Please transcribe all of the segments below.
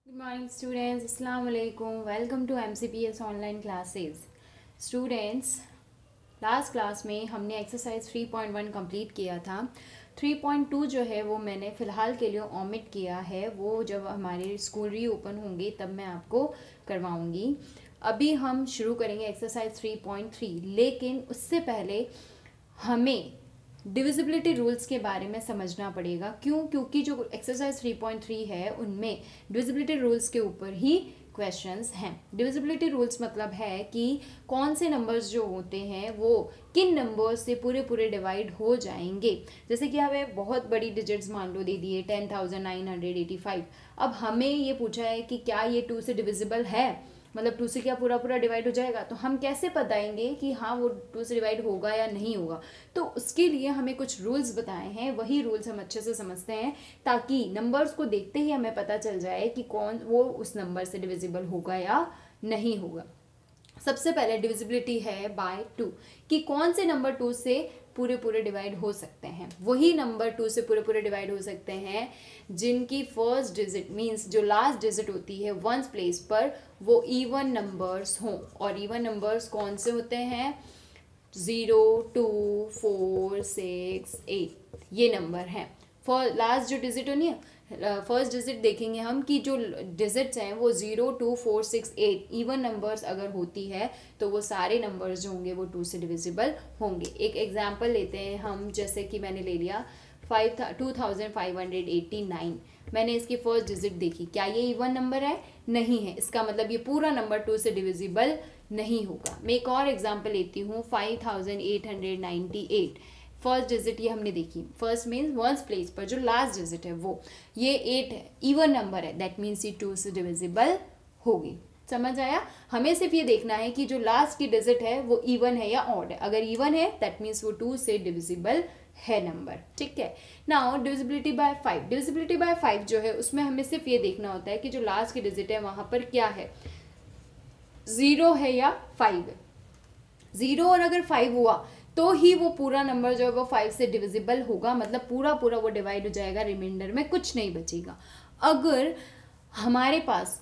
Good morning students. Assalamu alaikum. Welcome to MCPS online classes. Students, last class में हमने exercise 3.1 complete किया था. 3.2 जो है वो मैंने फ़िलहाल के लिए ओमिट किया है. वो जब हमारे स्कूल रीओपन होंगे तब मैं आपको करवाऊंगी. अभी हम शुरू करेंगे एक्सरसाइज 3.3. लेकिन उससे पहले हमें डिविजिबिलिटी रूल्स के बारे में समझना पड़ेगा. क्योंकि जो एक्सरसाइज 3.3 है उनमें डिविजिबिलिटी रूल्स के ऊपर ही क्वेश्चंस हैं. डिविजिबिलिटी रूल्स मतलब है कि कौन से नंबर्स जो होते हैं वो किन नंबर्स से पूरे डिवाइड हो जाएंगे. जैसे कि हमें बहुत बड़ी डिजिट्स मान लो दे दिए 10,985. अब हमें ये पूछा है कि क्या ये 2 से डिविजिबल है, मतलब 2 से क्या पूरा डिवाइड हो जाएगा. तो हम कैसे बताएंगे कि हाँ वो 2 से डिवाइड होगा या नहीं होगा. तो उसके लिए हमें कुछ रूल्स बताए हैं. वही रूल्स हम अच्छे से समझते हैं ताकि नंबर्स को देखते ही हमें पता चल जाए कि कौन वो उस नंबर से डिविजिबल होगा या नहीं होगा. सबसे पहले डिविजिबिलिटी है बाय 2, कि कौन से नंबर 2 से पूरे डिवाइड हो सकते हैं. वही नंबर 2 से पूरे डिवाइड हो सकते हैं जिनकी फर्स्ट डिजिट मींस जो लास्ट डिजिट होती है वंस प्लेस पर वो इवन नंबर्स हों. और इवन नंबर्स कौन से होते हैं? 0, 2, 4, 6, 8 ये नंबर हैं. लास्ट जो डिजिट होनी है फर्स्ट डिजिट देखेंगे हम कि जो डिजिट्स हैं वो 0, 2, 4, 6, 8 इवन नंबर्स अगर होती है तो वो सारे नंबर्स जो होंगे वो 2 से डिविजिबल होंगे. एक एग्जांपल लेते हैं हम, जैसे कि मैंने ले लिया 2589. मैंने इसकी फर्स्ट डिजिट देखी, क्या ये इवन नंबर है? नहीं है. इसका मतलब ये पूरा नंबर 2 से डिविजिबल नहीं होगा. मैं एक और एग्जांपल लेती हूँ 5898. फर्स्ट डिजिट ये हमने देखी. फर्स्ट मीन्स वंस प्लेस पर जो लास्ट डिजिट है वो ये 8 है, इवन नंबर है. दैट मीन्स ये 2 से डिविजिबल होगी. समझ आया? हमें सिर्फ ये देखना है कि जो लास्ट की डिजिट है वो इवन है या ऑड है. अगर इवन है दैट मीन्स वो 2 से डिविजिबल है नंबर. ठीक है. Now divisibility bye 5. Divisibility bye 5 जो है उसमें हमें सिर्फ ये देखना होता है कि जो लास्ट की डिजिट है वहां पर क्या है, 0 है या 5 है. 0 और अगर 5 हुआ तो ही वो पूरा नंबर जो है वो 5 से डिविजिबल होगा. मतलब पूरा वो डिवाइड हो जाएगा, रिमाइंडर में कुछ नहीं बचेगा. अगर हमारे पास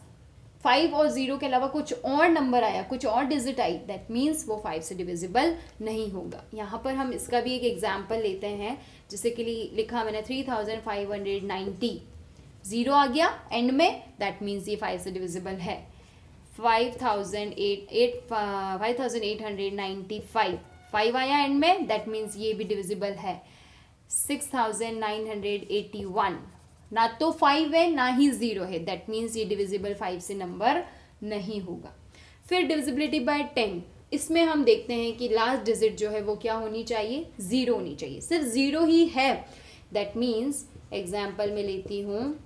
5 और 0 के अलावा कुछ और नंबर आया, कुछ और डिजिट आई, दैट मीन्स वो 5 से डिविजिबल नहीं होगा. यहाँ पर हम इसका भी एक एग्जाम्पल लेते हैं. जैसे कि लिखा मैंने 3590. 0 आ गया एंड में, दैट मीन्स ये 5 से डिविजिबल है. 5895 5 आया एंड में, दैट मीन्स ये भी डिविजिबल है. 6981 ना तो 5 है ना ही 0 है, दैट मीन्स ये डिविजिबल 5 से नंबर नहीं होगा. फिर डिविजिबिलिटी बाय 10. इसमें हम देखते हैं कि लास्ट डिजिट जो है वो क्या होनी चाहिए? 0 होनी चाहिए. सिर्फ 0 ही है. दैट मीन्स एग्जाम्पल में लेती हूँ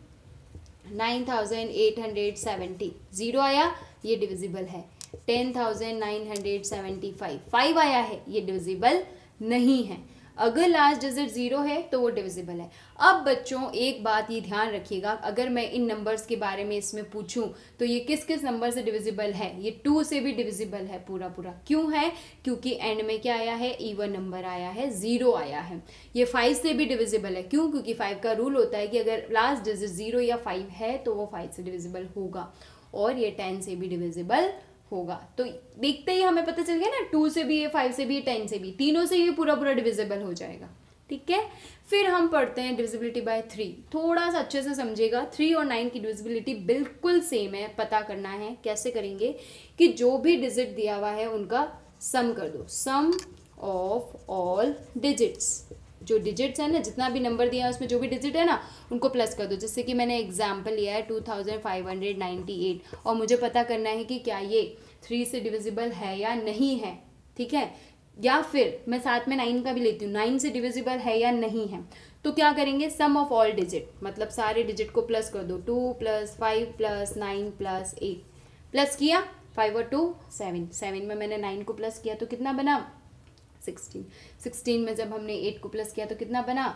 9870. 0 आया, ये डिविजिबल है. 10,975 5 आया है, ये डिविजिबल नहीं है. अगर लास्ट डिजिट 0 है तो वो डिविजिबल है. अब बच्चों एक बात ये ध्यान रखिएगा, अगर मैं इन नंबर्स के बारे में इसमें पूछूं तो ये किस किस नंबर से डिविजिबल है? ये 2 से भी डिविजिबल है पूरा. क्यों है? क्योंकि एंड में क्या आया है? इवन नंबर आया है, 0 आया है. ये 5 से भी डिविजिबल है. क्यों? क्योंकि 5 का रूल होता है कि अगर लास्ट डिजिट 0 या 5 है तो वो 5 से डिविजिबल होगा. और ये 10 से भी डिविजिबल होगा. तो देखते ही हमें पता चल गया ना, 2 से भी है, 5 से भी है, 10 से भी, तीनों से ये पूरा डिविजिबल हो जाएगा. ठीक है. फिर हम पढ़ते हैं डिविजिबिलिटी बाय 3. थोड़ा सा अच्छे से समझेगा. 3 और 9 की डिविजिबिलिटी बिल्कुल सेम है. पता करना है कैसे करेंगे कि जो भी डिजिट दिया हुआ है उनका सम कर दो. सम ऑफ ऑल डिजिट्स. जो डिजिट्स है ना, जितना भी नंबर दिया है उसमें जो भी डिजिट है ना उनको प्लस कर दो. जैसे कि मैंने एग्जांपल लिया है 2598 और मुझे पता करना है कि क्या ये 3 से डिविजिबल है या नहीं है. ठीक है. या फिर मैं साथ में 9 का भी लेती हूँ, 9 से डिविजिबल है या नहीं है. तो क्या करेंगे? सम ऑफ ऑल डिजिट, मतलब सारे डिजिट को प्लस कर दो. 2 + 5 + 9 + 8. प्लस किया 5 और 2 7. 7 में मैंने 9 को प्लस किया तो कितना बना? 16. 16 में जब हमने 8 को प्लस किया तो कितना बना?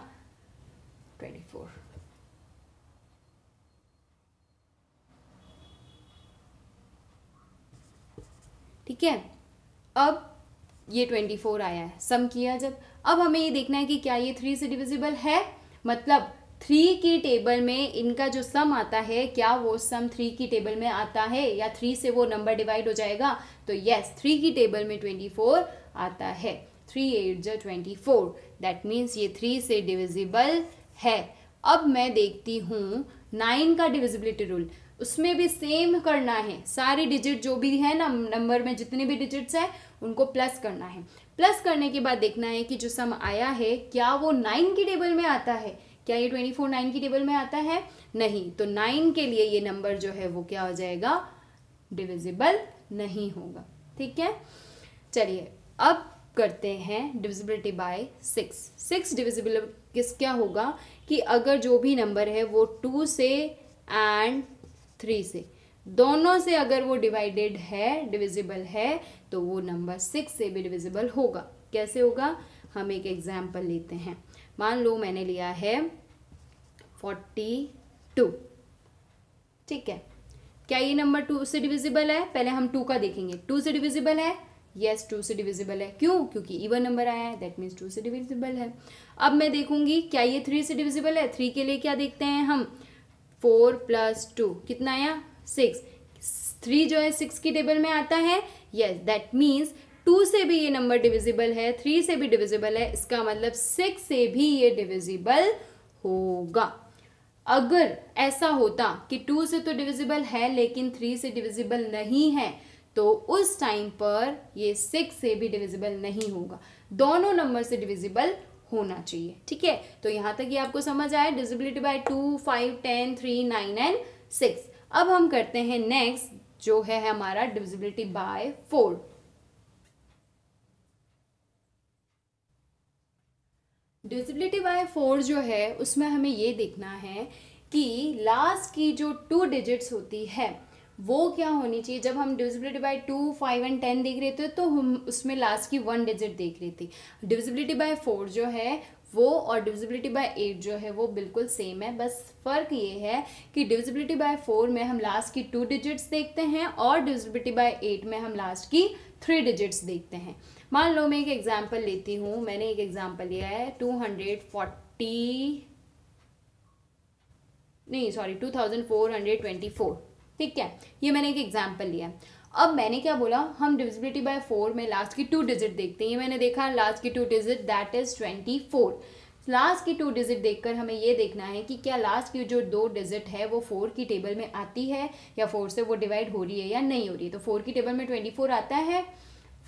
24. ठीक है. अब ये 24 आया है, सम किया जब. अब हमें ये देखना है कि क्या ये 3 से डिविजिबल है, मतलब 3 की टेबल में इनका जो सम आता है, क्या वो सम 3 की टेबल में आता है या 3 से वो नंबर डिवाइड हो जाएगा? तो यस, 3 की टेबल में 24 आता है। 3 8 जा 24, दैट मीन्स ये 3 से डिविजिबल है। अब मैं देखती हूँ 9 का डिविजिबिलिटी रूल, उसमें भी सेम करना है। सारे डिजिट जो भी है ना नंबर में, जितने भी डिजिट्स हैं उनको प्लस करना है। प्लस करने के बाद देखना है कि जो सम आया है क्या वो 9 की टेबल में आता है। क्या ये 24 9 की टेबल में आता है? नहीं, तो 9 के लिए ये नंबर जो है वो क्या हो जाएगा? डिविजिबल नहीं होगा। ठीक है, चलिए अब करते हैं डिविजिबिलिटी बाय 6। 6 डिविजिबल किस क्या होगा कि अगर जो भी नंबर है वो 2 से एंड 3 से, दोनों से अगर वो डिवाइडेड है, डिविजिबल है, तो वो नंबर 6 से भी डिविजिबल होगा। कैसे होगा? हम एक एग्जाम्पल लेते हैं। मान लो मैंने लिया है 42, ठीक है। क्या ये नंबर 2 से डिविजिबल है? पहले हम 2 का देखेंगे। 2 से डिविजिबल है? यस, 2 से डिविजिबल है। क्यों? क्योंकि इवन नंबर आया है, दैट मीन्स 2 से डिविजिबल है। अब मैं देखूंगी क्या ये 3 से डिविजिबल है। 3 के लिए क्या देखते हैं हम? 4 + 2 कितना आया? 6। 3 जो है 6 की टेबल में आता है। यस, दैट मीन्स 2 से भी ये नंबर डिविजिबल है, 3 से भी डिविजिबल है। इसका मतलब 6 से भी ये डिविजिबल होगा। अगर ऐसा होता कि 2 से तो डिविजिबल है लेकिन 3 से डिविजिबल नहीं है, तो उस टाइम पर ये 6 से भी डिविजिबल नहीं होगा। दोनों नंबर से डिविजिबल होना चाहिए। ठीक है, तो यहां तक ये आपको समझ आया। Divisibility bye 2, 5, 10, 3, 9 and 6। अब हम करते हैं नेक्स्ट, जो है हमारा डिविजिबिलिटी बाय 4। डिविजिबिलिटी बाय 4 जो है उसमें हमें ये देखना है कि लास्ट की जो 2 डिजिट्स होती है वो क्या होनी चाहिए। जब हम डिविजिबिलिटी बाय 2, 5 एंड 10 देख रहे थे तो हम उसमें लास्ट की 1 डिजिट देख रहे थे। डिविजिबिलिटी बाय 4 जो है वो और डिविजिबिलिटी बाय 8 जो है वो बिल्कुल सेम है। बस फ़र्क ये है कि डिविजिबिलिटी बाय 4 में हम लास्ट की 2 डिजिट्स देखते हैं और डिविजिबिलिटी बाय 8 में हम लास्ट की 3 डिजिट्स देखते हैं। मान लो मैं एक एग्जाम्पल लेती हूँ। मैंने एक एग्जाम्पल लिया है 2424। ठीक है, ये मैंने एक एग्जाम्पल लिया। अब मैंने क्या बोला, हम डिविजिबिलिटी बाय 4 में लास्ट की 2 डिजिट देखते हैं। ये मैंने देखा लास्ट की 2 डिजिट दैट इज 24। लास्ट की 2 डिजिट देखकर हमें ये देखना है कि क्या लास्ट की जो 2 डिजिट है वो 4 की टेबल में आती है या 4 से वो डिवाइड हो रही है या नहीं हो रही है। तो 4 की टेबल में 24 आता है।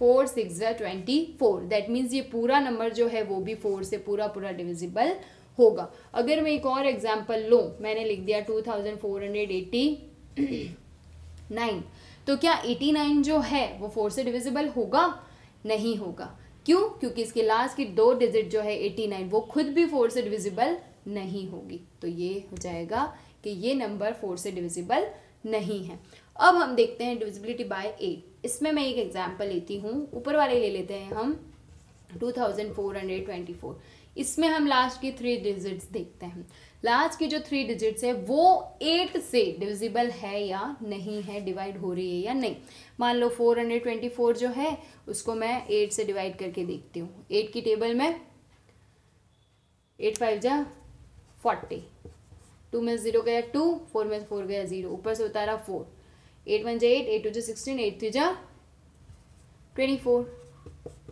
4 6 24, दैट मीन्स ये पूरा नंबर जो है वो भी 4 से पूरा डिविजिबल होगा। अगर मैं एक और एग्जाम्पल लूँ, मैंने लिख दिया 2489, तो क्या 89 जो है वो 4 से डिविजिबल होगा? नहीं होगा। क्यों? क्योंकि इसके लास्ट की 2 डिजिट जो है 89 वो खुद भी 4 से डिविजिबल नहीं होगी। तो ये हो जाएगा कि ये नंबर 4 से डिविजिबल नहीं है। अब हम देखते हैं डिविजिबिलिटी बाय 8। इसमें मैं एक एग्जाम्पल लेती हूँ, ऊपर वाले ले लेते हैं हम 2424। इसमें हम लास्ट की 3 डिजिट्स देखते हैं। लास्ट की जो 3 डिजिट्स है वो 8 से डिविजिबल है या नहीं है, डिवाइड हो रही है या नहीं। मान लो 424 जो है उसको मैं 8 से डिवाइड करके देखती हूँ। 8 की टेबल में 8 5 जा 40, 2 में 0 गया 2, 4 में 4 गया 0, ऊपर से उतारा 4, 8 1 जा 8, 8 2 जा 16, 8 3 जा 24।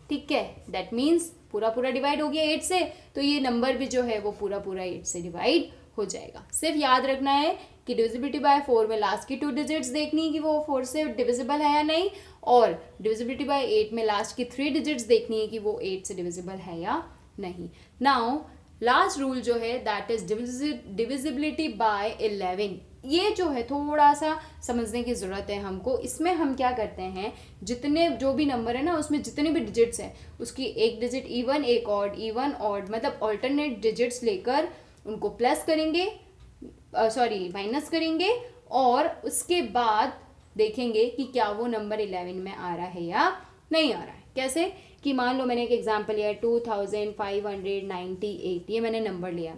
ठीक है, दैट मीन्स पूरा डिवाइड हो गया 8 से, तो ये नंबर भी जो है वो पूरा 8 से डिवाइड हो जाएगा। सिर्फ याद रखना है कि डिविजिबिलिटी बाय 4 में लास्ट की 2 डिजिट्स देखनी है कि वो 4 से डिविजिबल है या नहीं, और डिविजिबिलिटी बाय 8 में लास्ट की 3 डिजिट्स देखनी है कि वो 8 से डिविजिबल है या नहीं। नाउ लास्ट रूल जो है दैट इज डिविजिबिलिटी बाय 11। ये जो है थोड़ा सा समझने की ज़रूरत है हमको। इसमें हम क्या करते हैं, जितने जो भी नंबर है ना उसमें जितने भी डिजिट्स हैं उसकी एक डिजिट इवन, एक ऑड, इवन ऑड मतलब ऑल्टरनेट डिजिट्स लेकर उनको प्लस करेंगे, माइनस करेंगे, और उसके बाद देखेंगे कि क्या वो नंबर 11 में आ रहा है या नहीं आ रहा है। कैसे कि मान लो मैंने एक एग्जाम्पल लिया है 2598, ये मैंने नंबर लिया।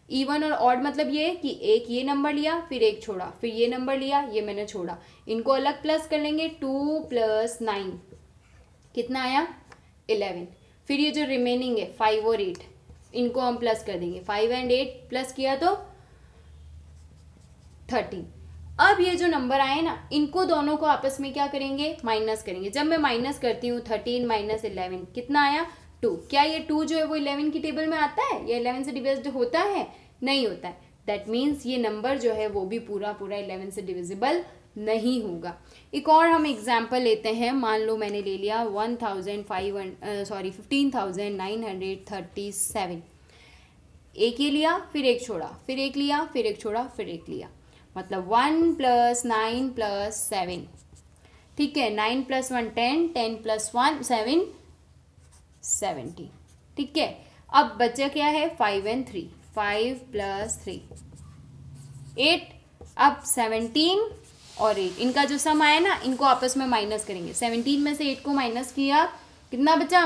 इवन और ऑड मतलब ये कि एक ये नंबर लिया, फिर एक छोड़ा, फिर ये नंबर लिया, ये मैंने छोड़ा, इनको अलग प्लस कर लेंगे। 2 + 9 कितना आया? 11। फिर ये जो रिमेनिंग है 5 और 8, इनको हम प्लस कर देंगे, 5 एंड 8 प्लस किया तो 13। अब ये जो नंबर आए ना, इनको दोनों को आपस में क्या करेंगे, माइनस करेंगे। जब मैं माइनस करती हूँ 13 माइनस 11 कितना आया, 2। क्या ये 2 जो है वो 11 की टेबल में आता है या 11 से डिवाइड होता है, नहीं होता है। दैट मीन्स ये नंबर जो है वो भी पूरा पूरा 11 से डिविजिबल नहीं होगा। एक और हम एग्जाम्पल लेते हैं। मान लो मैंने ले लिया 15,937, एक ही लिया फिर एक छोड़ा, फिर एक लिया फिर एक छोड़ा, फिर एक लिया, मतलब 1 + 9 + 7, ठीक है। 9 + 1 10, 10 + 1 7, 70, ठीक है। अब बचा क्या है, 5 एंड 3, 5 + 3 8। अब 17 और 8 इनका जो सम आया ना, इनको आपस में माइनस करेंगे। 17 में से 8 को माइनस किया, कितना बचा,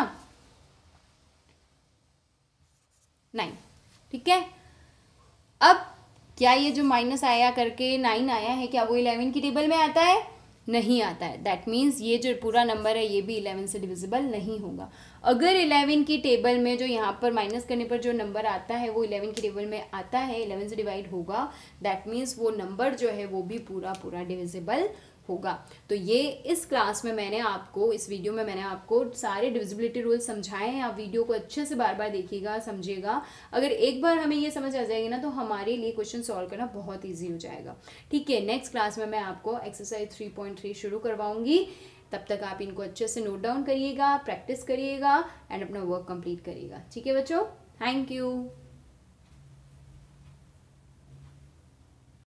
9, ठीक है। अब क्या ये जो माइनस आया करके 9 आया है, क्या वो 11 की टेबल में आता है, नहीं आता है। दैट मीन्स ये जो पूरा नंबर है ये भी 11 से डिविजिबल नहीं होगा। अगर 11 की टेबल में जो यहाँ पर माइनस करने पर जो नंबर आता है वो 11 की टेबल में आता है, 11 से डिवाइड होगा, दैट मीन्स वो नंबर जो है वो भी पूरा पूरा डिविजिबल होगा। तो ये इस क्लास में मैंने आपको, इस वीडियो में मैंने आपको सारे डिविजिबिलिटी रूल समझाए हैं। आप वीडियो को अच्छे से बार बार देखिएगा, समझिएगा। अगर एक बार हमें ये समझ आ जाएगी ना, तो हमारे लिए क्वेश्चन सॉल्व करना बहुत ईजी हो जाएगा, ठीक है। नेक्स्ट क्लास में मैं आपको एक्सरसाइज 3.3 शुरू करवाऊंगी। तब तक आप इनको अच्छे से नोट डाउन करिएगा, प्रैक्टिस करिएगा एंड अपना वर्क कंप्लीट करिएगा, ठीक है बच्चों। Thank you.